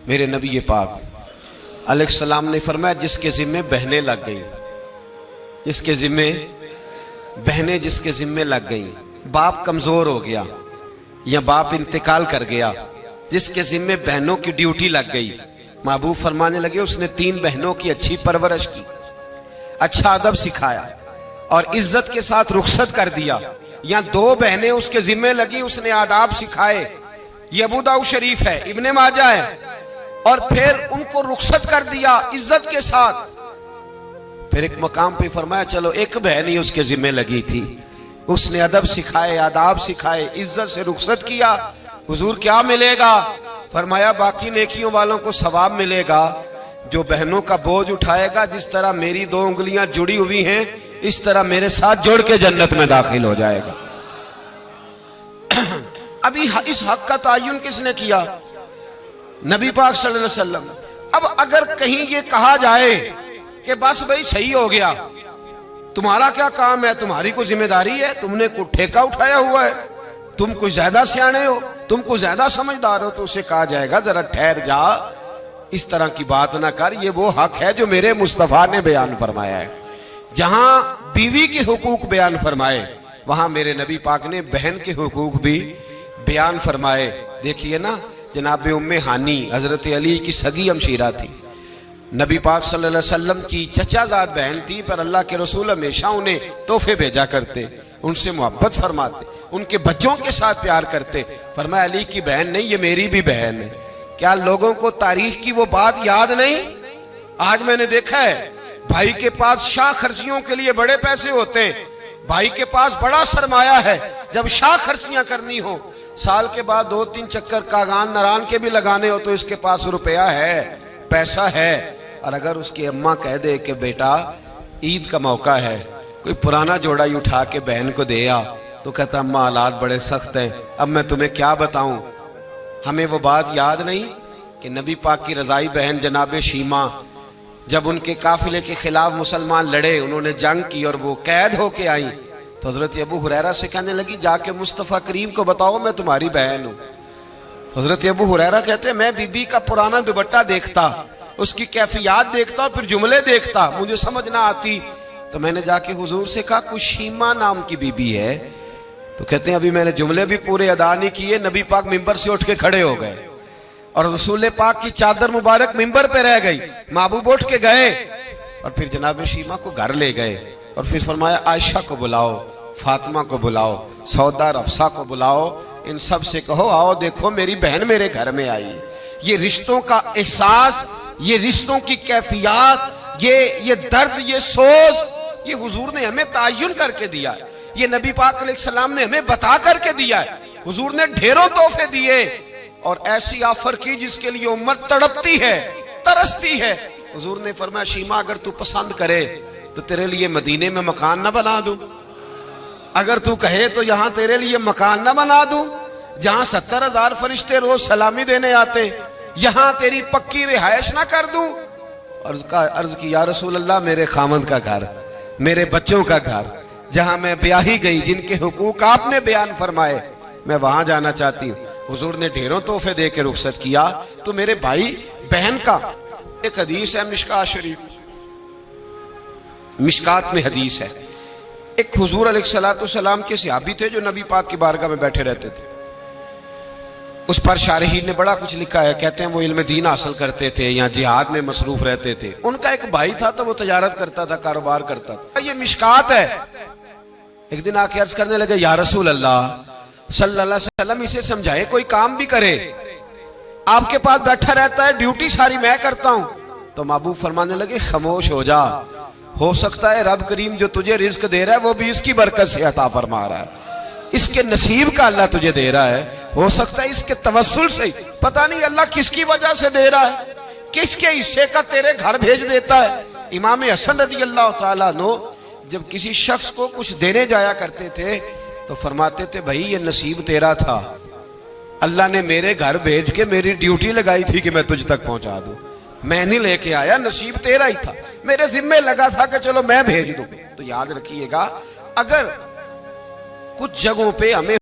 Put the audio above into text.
मेरे नबी पाक अलैहिस्सलाम ने फरमाया, जिसके जिम्मे बहनें लग गई, जिसके जिम्मे बहनें जिसके जिम्मे लग गई, बाप कमजोर हो गया या बाप इंतकाल कर गया, जिसके जिम्मे बहनों की ड्यूटी लग गई, महबूब फरमाने लगे उसने 3 बहनों की अच्छी परवरिश की, अच्छा अदब सिखाया और इज्जत के साथ रुखसत कर दिया, या 2 बहनें उसके जिम्मे लगी, उसने आदाब सिखाए, ये अबू दाऊद शरीफ है, इब्ने माजा है, और फिर उनको रुखसत कर दिया इज्जत के साथ। फिर एक मकाम पे फरमाया चलो एक बहन ही उसके जिम्मे लगी थी, उसने अदब सिखाए, आदाब सिखाए, इज्जत से रुखसत किया, हुजूर क्या मिलेगा? फरमाया बाकी नेकियों वालों को सवाब मिलेगा, जो बहनों का बोझ उठाएगा, जिस तरह मेरी 2 उंगलियां जुड़ी हुई हैं इस तरह मेरे साथ जुड़ के जन्नत में दाखिल हो जाएगा। अभी इस हक का तायुन किसने किया? नबी पाक सल्लल्लाहु अलैहि वसल्लम। अब अगर कहीं ये कहा जाए कि बस भाई सही हो गया, तुम्हारा क्या काम है, तुम्हारी कोई जिम्मेदारी है, तुमने कोई ठेका उठाया हुआ है, तुम कोई ज्यादा सियाने हो, तुम कोई ज्यादा समझदार हो, तो उसे कहा जाएगा जरा ठहर जा, इस तरह की बात ना कर, ये वो हक है जो मेरे मुस्तफा ने बयान फरमाया है। जहां बीवी के हुकूक बयान फरमाए वहां मेरे नबी पाक ने बहन के हुकूक भी बयान फरमाए। देखिए ना, जनाब उम्मे हानी हजरत अली की सगी हमशीरा थी, नबी पाक सल्लल्लाहु अलैहि वसल्लम की चचाजाद बहन थी, पर अल्लाह के रसूल हमेशा उन्हें तोहफे भेजा करते, उनसे मोहब्बत फरमाते, उनके बच्चों के साथ प्यार करते। फरमाया अली की बहन नहीं, ये मेरी भी बहन है। क्या लोगों को तारीख की वो बात याद नहीं? आज मैंने देखा है भाई के पास शाह खर्चियों के लिए बड़े पैसे होते हैं, भाई के पास बड़ा सरमाया है, जब शाह खर्चियां करनी हो, साल के बाद 2-3 चक्कर कागान नारान के भी लगाने हो, तो इसके पास रुपया है, पैसा है। और अगर उसकी अम्मा कह दे कि बेटा ईद का मौका है, कोई पुराना जोड़ा ही उठा के बहन को दे आ, तो कहता अम्मा हालात बड़े सख्त हैं, अब मैं तुम्हें क्या बताऊं। हमें वो बात याद नहीं कि नबी पाक की रजाई बहन जनाब शीमा, जब उनके काफिले के खिलाफ मुसलमान लड़े, उन्होंने जंग की और वो कैद होके आई, तो हजरत अबू हुरैरा से कहने लगी जाके मुस्तफ़ा करीम को बताओ मैं तुम्हारी बहन हूं। तो हजरत अबू हुरैरा कहते मैं बीबी का पुराना दुपट्टा देखता, उसकी कैफियत देखता और फिर जुमले देखता, मुझे समझ ना आती, तो मैंने जाके हुजूर से कहा कुछ शीमा नाम की बीबी है, तो कहते हैं अभी मैंने जुमले भी पूरे अदा नहीं किए, नबी पाक मिंबर से उठ के खड़े हो गए और रसूल पाक की चादर मुबारक मिंबर पे रह गई, महबूब उठ के गए और फिर जनाब शीमा को घर ले गए और फिर फरमाया आयशा को बुलाओ, फातिमा को बुलाओ, सौदा रफ्सा को बुलाओ, इन सब से कहो आओ देखो मेरी बहन मेरे घर में आई। ये रिश्तों का एहसास, ये रिश्तों की कैफियत, ये दर्द, ये सोच, ये हुजूर ने हमें तायुन करके दिया है, ये नबी पाक अलैहिस्सलाम ने हमें बता करके दिया है। हुजूर ने ढेरों तोहफे दिए और ऐसी ऑफर की जिसके लिए उम्मत तड़पती है, तरसती है। हुजूर ने फरमाया शीमा अगर तू पसंद करे तो तेरे लिए मदीने में मकान ना बना दूं, अगर तू कहे तो यहां तेरे लिए मकान ना बना दूं, जहां 70,000 फरिश्ते रोज सलामी देने आते, यहां तेरी पक्की रिहायश ना कर दूं। अर्ज की या रसूल अल्लाह मेरे खामद का घर, मेरे बच्चों का घर, जहां मैं ब्याही गई, जिनके हुकूक आपने बयान फरमाए, मैं वहां जाना चाहती हूँ। हुजूर ने ढेरों तोहफे दे के रुखसत किया। तो मेरे भाई बहन का एक हदीस है मिशकात शरीफ, मिशकात में हदीस है, एक हुजूर अलैहिस्सलाम के सहाबी थे जो नबी पाक की बारगाह में बैठे रहते थे। उस पर शारहीन ने बड़ा कुछ लिखा है, कहते हैं वो इल्म दीन हासिल करते थे या जिहाद में मसरूफ रहते थे। उनका एक भाई था तो वो तजारत करता था, कारोबार करता था। ये मिशकात है। एक दिन आके अर्ज करने लगे या रसूल अल्लाह सल्लल्लाहु अलैहि वसल्लम इसे समझाए कोई काम भी करे, आपके पास बैठा रहता है, ड्यूटी सारी मैं करता हूं। तो महबूब फरमाने लगे खामोश हो जा, हो सकता है रब करीम जो तुझे रिज्क दे रहा है वो भी इसकी बरकत से अता फरमा रहा है, इसके नसीब का अल्लाह तुझे दे रहा है, हो सकता है इसके तवस्सुल से, पता नहीं अल्लाह किसकी वजह से दे रहा है, किसके हिस्से का तेरे घर भेज देता है। इमाम हसन रज़ी अल्लाह तआला अन्हु जब किसी शख्स को कुछ देने जाया करते थे तो फरमाते थे भाई ये नसीब तेरा था, अल्लाह ने मेरे घर भेज के मेरी ड्यूटी लगाई थी कि मैं तुझ तक पहुंचा दूं, मैं नहीं लेके आया, नसीब तेरा ही था, मेरे जिम्मे लगा था कि चलो मैं भेज दूं। तो याद रखिएगा अगर कुछ जगहों पे हमें